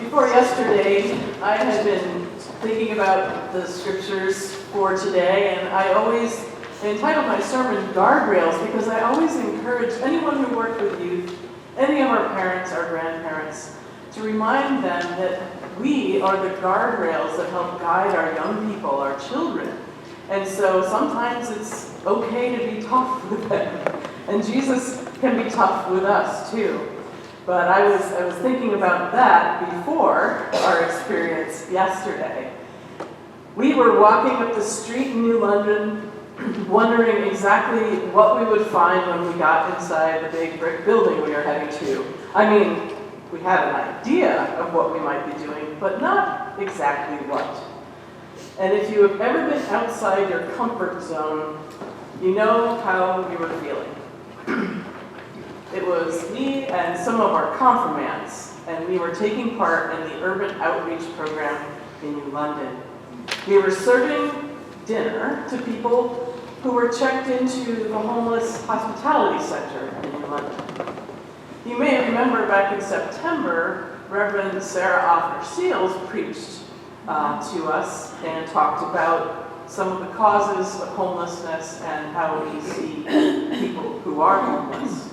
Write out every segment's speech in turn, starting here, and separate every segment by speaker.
Speaker 1: Before yesterday, I had been thinking about the scriptures for today, and I entitled my sermon Guardrails because I always encourage anyone who worked with youth, any of our parents, our grandparents, to remind them that we are the guardrails that help guide our young people, our children. And so sometimes it's okay to be tough with them, and Jesus can be tough with us too. But I was thinking about that before our experience yesterday. We were walking up the street in New London, wondering exactly what we would find when we got inside the big brick building we were heading to. I mean, we had an idea of what we might be doing, but not exactly what. And if you have ever been outside your comfort zone, you know how you were feeling. It was me and some of our confirmands, and we were taking part in the Urban Outreach Program in New London. We were serving dinner to people who were checked into the homeless hospitality center in New London. You may remember back in September, Reverend Sarah Offner-Seals preached to us and talked about some of the causes of homelessness and how we see people who are homeless.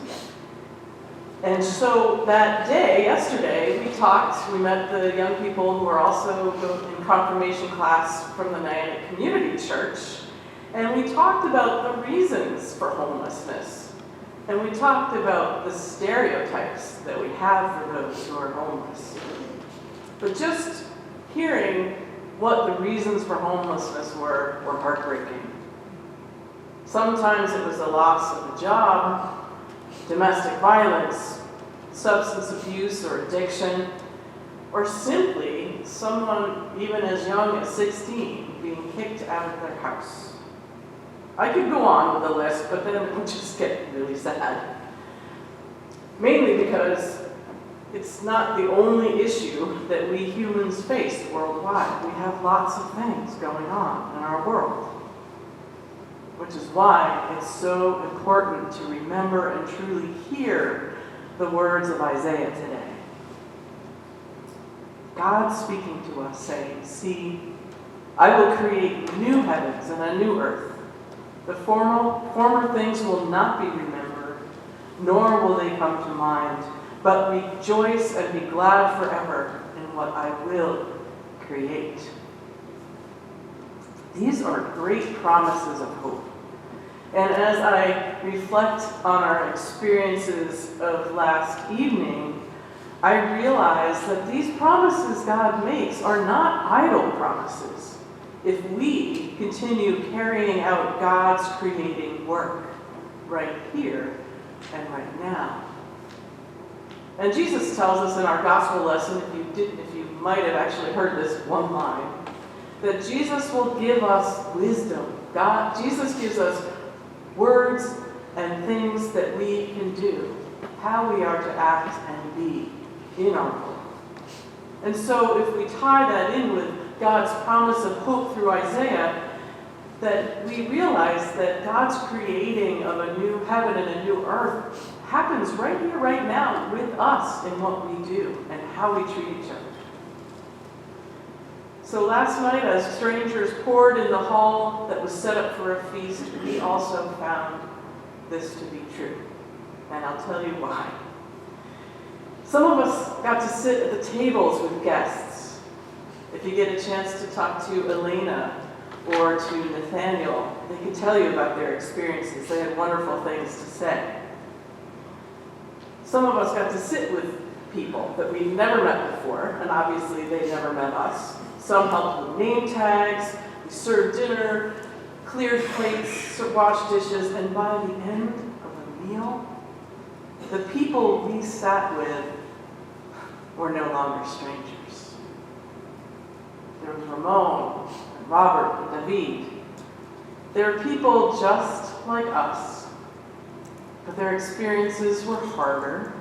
Speaker 1: And so that day, yesterday, we met the young people who are also in confirmation class from the Niantic Community Church, and we talked about the reasons for homelessness. And we talked about the stereotypes that we have for those who are homeless. But just hearing what the reasons for homelessness were heartbreaking. Sometimes it was the loss of a job, domestic violence, substance abuse or addiction, or simply someone even as young as 16 being kicked out of their house. I could go on with the list, but then it would just get really sad. Mainly because it's not the only issue that we humans face worldwide. We have lots of things going on in our world, which is why it's so important to remember and truly hear the words of Isaiah today. God speaking to us saying, "See, I will create new heavens and a new earth. The former things will not be remembered, nor will they come to mind, but rejoice and be glad forever in what I will create." These are great promises of hope. And as I reflect on our experiences of last evening, I realize that these promises God makes are not idle promises if we continue carrying out God's creating work right here and right now. And Jesus tells us in our gospel lesson, if you might have actually heard this one line, that Jesus will give us wisdom. Jesus gives us words and things that we can do, how we are to act and be in our world. And so if we tie that in with God's promise of hope through Isaiah, that we realize that God's creating of a new heaven and a new earth happens right here, right now, with us in what we do and how we treat each other. So last night, as strangers poured in the hall that was set up for a feast, we also found this to be true. And I'll tell you why. Some of us got to sit at the tables with guests. If you get a chance to talk to Elena or to Nathaniel, they can tell you about their experiences. They had wonderful things to say. Some of us got to sit with people that we've never met before, and obviously they never met us. Some helped with name tags, we served dinner, cleared plates, washed dishes, and by the end of the meal, the people we sat with were no longer strangers. There was Ramon, and Robert, and David. They're people just like us, but their experiences were harder,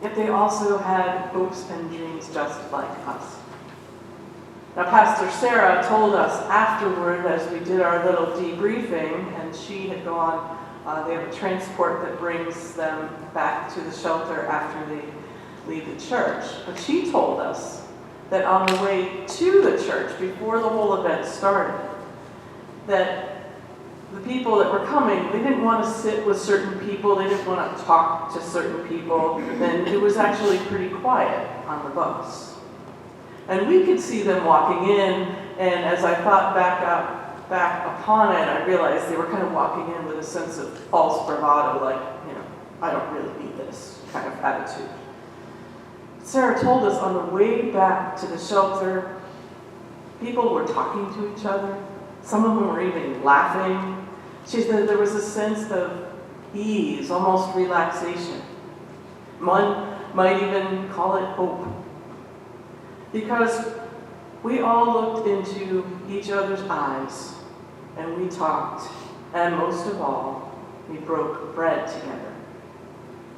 Speaker 1: yet they also had hopes and dreams just like us. Now, Pastor Sarah told us afterward, as we did our little debriefing, and she had gone, they have a transport that brings them back to the shelter after they leave the church, but she told us that on the way to the church, before the whole event started, that the people that were coming, they didn't want to sit with certain people, they didn't want to talk to certain people, and it was actually pretty quiet on the bus. And we could see them walking in, and as I thought back upon it, I realized they were kind of walking in with a sense of false bravado, like, I don't really need this kind of attitude. Sarah told us on the way back to the shelter, people were talking to each other. Some of them were even laughing. She said there was a sense of ease, almost relaxation. One might even call it hope. Because we all looked into each other's eyes, and we talked, and most of all, we broke bread together.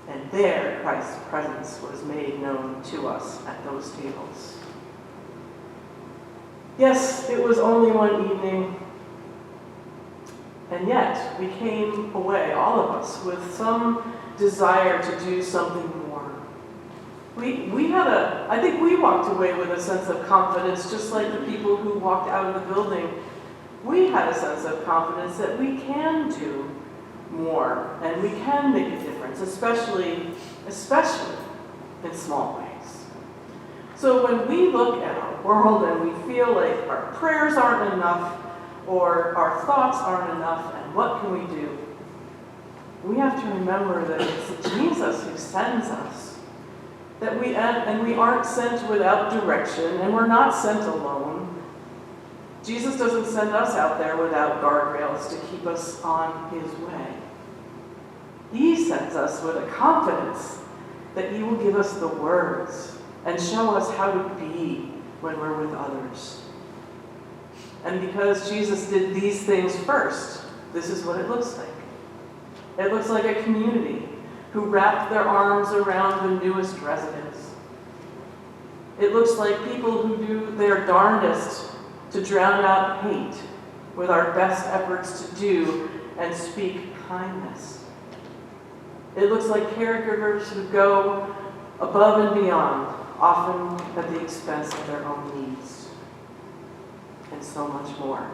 Speaker 1: And there, Christ's presence was made known to us at those tables. Yes, it was only one evening, and yet we came away, all of us, with some desire to do something more. I think we walked away with a sense of confidence, just like the people who walked out of the building. We had a sense of confidence that we can do more, and we can make a difference, especially in small ways. So when we look at our world and we feel like our prayers aren't enough, or our thoughts aren't enough, and what can we do? We have to remember that it's Jesus who sends us. That we aren't sent without direction, and we're not sent alone. Jesus doesn't send us out there without guardrails to keep us on his way. He sends us with a confidence that he will give us the words and show us how to be when we're with others. And because Jesus did these things first, this is what it looks like. It looks like a community who wrapped their arms around the newest residents. It looks like people who do their darndest to drown out hate with our best efforts to do and speak kindness. It looks like caregivers who go above and beyond, often at the expense of their own needs, and so much more.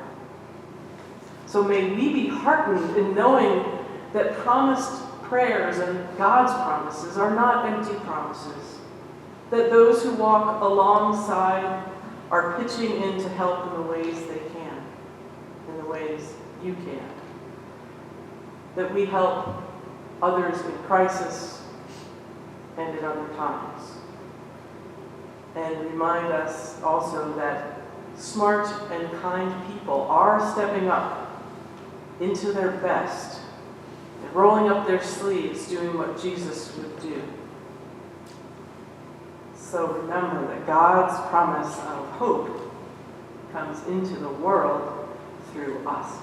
Speaker 1: So may we be heartened in knowing that promised prayers and God's promises are not empty promises, that those who walk alongside are pitching in to help in the ways they can, in the ways you can, that we help others in crisis and in other times. And remind us also that smart and kind people are stepping up into their best and rolling up their sleeves, doing what Jesus would do. So remember that God's promise of hope comes into the world through us.